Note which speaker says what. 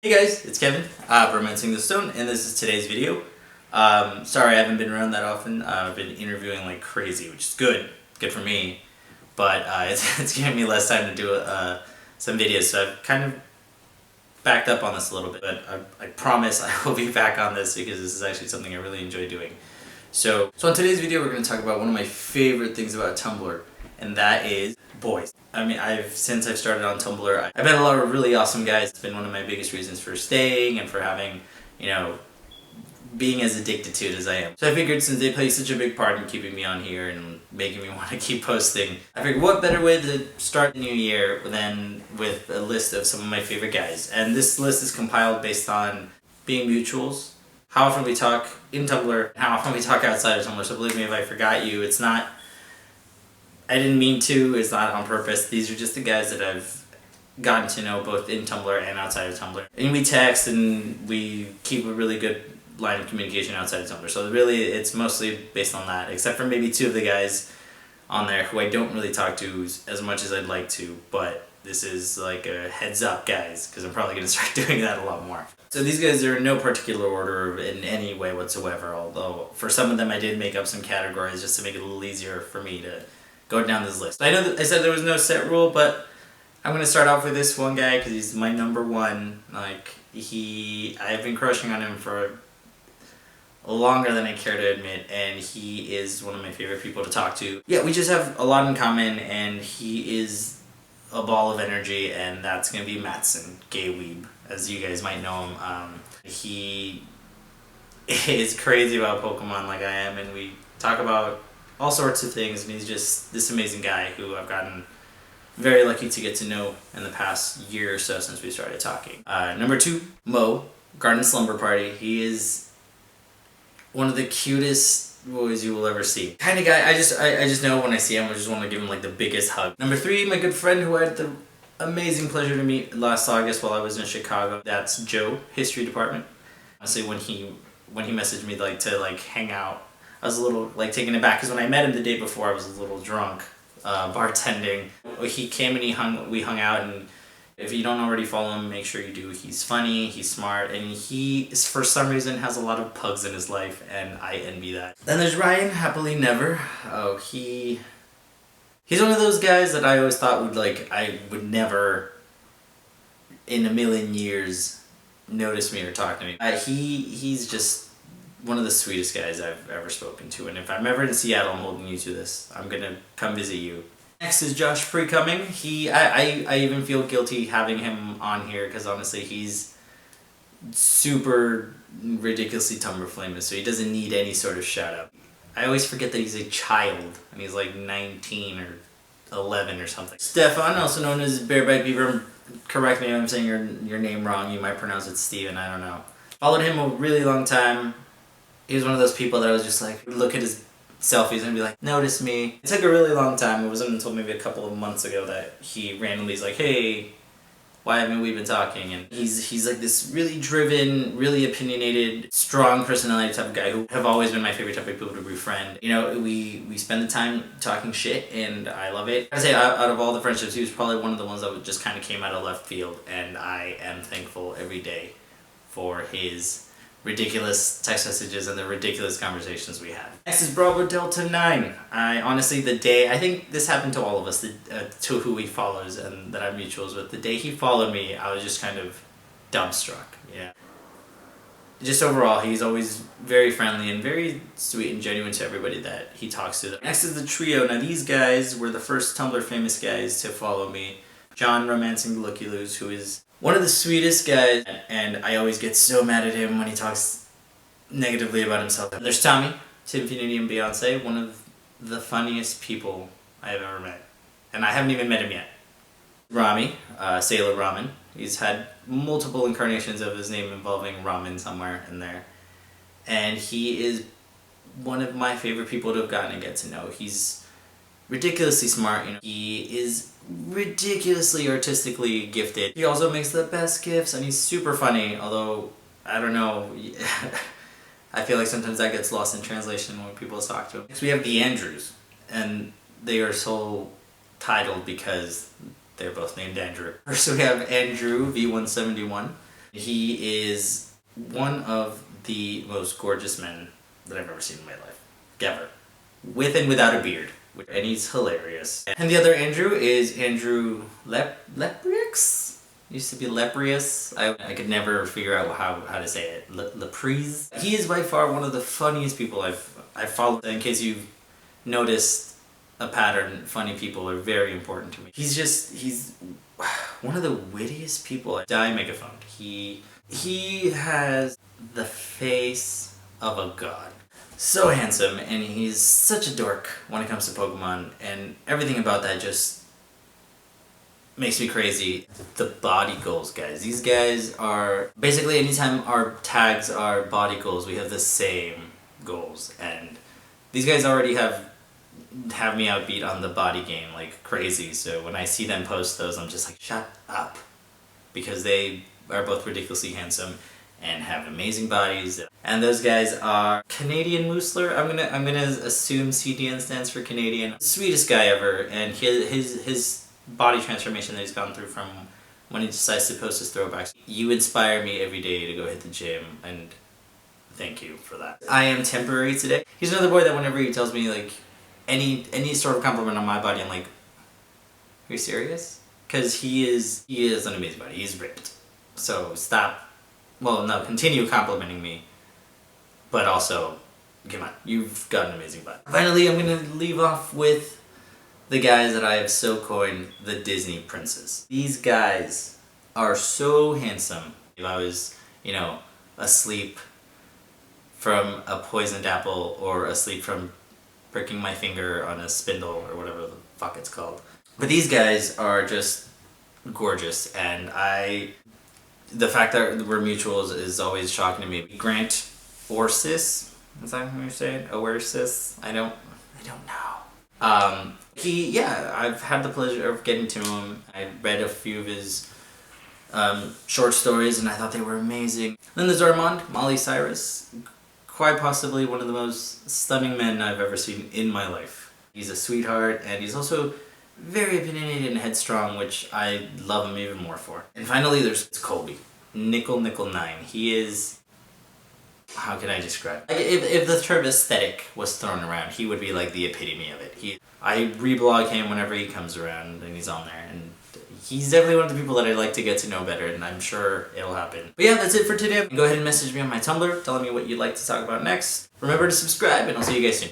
Speaker 1: Hey guys, it's Kevin, Romancing the Stone, and this is today's video. Sorry I haven't been around that often. I've been interviewing like crazy, which is good for me, but it's giving me less time to do some videos, so I've kind of backed up on this a little bit, but I promise I will be back on this because this is actually something I really enjoy doing. So in today's video we're going to talk about one of my favorite things about Tumblr, and that is boys. I mean, since I've started on Tumblr, I've met a lot of really awesome guys. It's been one of my biggest reasons for staying and for having, being as addicted to it as I am. So I figured since they play such a big part in keeping me on here and making me want to keep posting, I figured what better way to start the new year than with a list of some of my favorite guys. And this list is compiled based on being mutuals, how often we talk in Tumblr, how often we talk outside of Tumblr. So believe me, if I forgot you, it's not, I didn't mean to, it's not on purpose. These are just the guys that I've gotten to know both in Tumblr and outside of Tumblr. And we text and we keep a really good line of communication outside of Tumblr. So really it's mostly based on that, except for maybe two of the guys on there who I don't really talk to as much as I'd like to, but this is like a heads up guys, because I'm probably going to start doing that a lot more. So these guys are in no particular order in any way whatsoever, although for some of them I did make up some categories just to make it a little easier for me to go down this list. I know that I said there was no set rule, but I'm going to start off with this one guy because he's my number one. I've been crushing on him for longer than I care to admit, and he is one of my favorite people to talk to. Yeah, we just have a lot in common, and he is a ball of energy, and that's going to be Matson, Gay Weeb, as you guys might know him. He is crazy about Pokemon like I am, and we talk about all sorts of things, and he's just this amazing guy who I've gotten very lucky to get to know in the past year or so since we started talking. Number two, Mo, Garden Slumber Party. He is one of the cutest boys you will ever see. Kind of guy, I just know when I see him, I just want to give him like the biggest hug. Number three, my good friend who I had the amazing pleasure to meet last August while I was in Chicago. That's Joe, History Department. Honestly, when he messaged me to hang out, I was a little taken aback because when I met him the day before, I was a little drunk, bartending. He came and we hung out, and if you don't already follow him, make sure you do. He's funny, he's smart, and he, for some reason, has a lot of pugs in his life, and I envy that. Then there's Ryan, Happily Never. Oh, he's one of those guys that I always thought I would never, in a million years, notice me or talk to me. He's just one of the sweetest guys I've ever spoken to, and if I'm ever in Seattle, I'm holding you to this. I'm gonna come visit you. Next is Josh Freecoming. I even feel guilty having him on here because honestly he's super ridiculously Tumblr famous, so he doesn't need any sort of shout out. I always forget that he's a child and he's like 19 or 11 or something. Stefan, also known as Bareback Beaver. Correct me if I'm saying your name wrong. You might pronounce it Steven, I don't know. Followed him a really long time. He was one of those people that I was just like, look at his selfies and be like, notice me. It took a really long time. It wasn't until maybe a couple of months ago that he randomly is like, hey, why haven't we been talking? And he's like this really driven, really opinionated, strong personality type of guy who have always been my favorite type of people to befriend. We spend the time talking shit, and I love it. I'd say out of all the friendships, he was probably one of the ones that just kind of came out of left field, and I am thankful every day for his ridiculous text messages and the ridiculous conversations we had. Next is Bravo Delta 9. I think this happened to all of us, to who he follows and that I'm mutuals with. The day he followed me, I was just kind of dumbstruck. Yeah. Just overall, he's always very friendly and very sweet and genuine to everybody that he talks to. Next is the trio. Now these guys were the first Tumblr famous guys to follow me. John, Romancing the Looky-Loos, who is one of the sweetest guys, and I always get so mad at him when he talks negatively about himself. There's Tommy, to Infinity and Beyonce, one of the funniest people I have ever met. And I haven't even met him yet. Rami, Sailor Ramen. He's had multiple incarnations of his name involving ramen somewhere in there. And he is one of my favorite people to have gotten to get to know. He's ridiculously smart, He is ridiculously artistically gifted. He also makes the best gifts, and he's super funny, although, I don't know, I feel like sometimes that gets lost in translation when people talk to him. Next we have the Andrews, and they are so titled because they're both named Andrew. First we have Andrew V171. He is one of the most gorgeous men that I've ever seen in my life. Ever. With and without a beard. And he's hilarious. And the other Andrew is Andrew Leprix? Used to be Leprius. I could never figure out how to say it. Leprise. He is by far one of the funniest people I've followed. In case you've noticed a pattern, funny people are very important to me. He's one of the wittiest people I die megaphone. He has the face of a god. So handsome, and he's such a dork when it comes to Pokemon, and everything about that just makes me crazy. The body goals, guys. These guys are basically, anytime our tags are body goals, we have the same goals, and these guys already have me outbeat on the body game like crazy. So when I see them post those, I'm just like, shut up, because they are both ridiculously handsome and have amazing bodies. And those guys are Canadian Moosler. I'm gonna assume CDN stands for Canadian. Sweetest guy ever, and his body transformation that he's gone through from when he decides to post his throwbacks. You inspire me every day to go hit the gym, and thank you for that. I am temporary today. He's another boy that whenever he tells me like any sort of compliment on my body, I'm like, are you serious? Because he is an amazing body. He's ripped. So stop. Well, no, continue complimenting me, but also, come on, you've got an amazing body. Finally, I'm gonna leave off with the guys that I have so coined the Disney princes. These guys are so handsome. If I was, asleep from a poisoned apple, or asleep from pricking my finger on a spindle, or whatever the fuck it's called. But these guys are just gorgeous, and the fact that we're mutuals is always shocking to me. Grant Orsis, is that how you say it? Orsis? I don't know. I've had the pleasure of getting to him. I read a few of his short stories, and I thought they were amazing. Then there's Armand, Molly Cyrus, quite possibly one of the most stunning men I've ever seen in my life. He's a sweetheart, and he's also very opinionated and headstrong, which I love him even more for. And finally, there's Colby. Nickel 9. He is... how can I describe it? Like, if the term aesthetic was thrown around, he would be like the epitome of it. I reblog him whenever he comes around, and he's on there, and he's definitely one of the people that I'd like to get to know better, and I'm sure it'll happen. But yeah, that's it for today. Go ahead and message me on my Tumblr, telling me what you'd like to talk about next. Remember to subscribe, and I'll see you guys soon.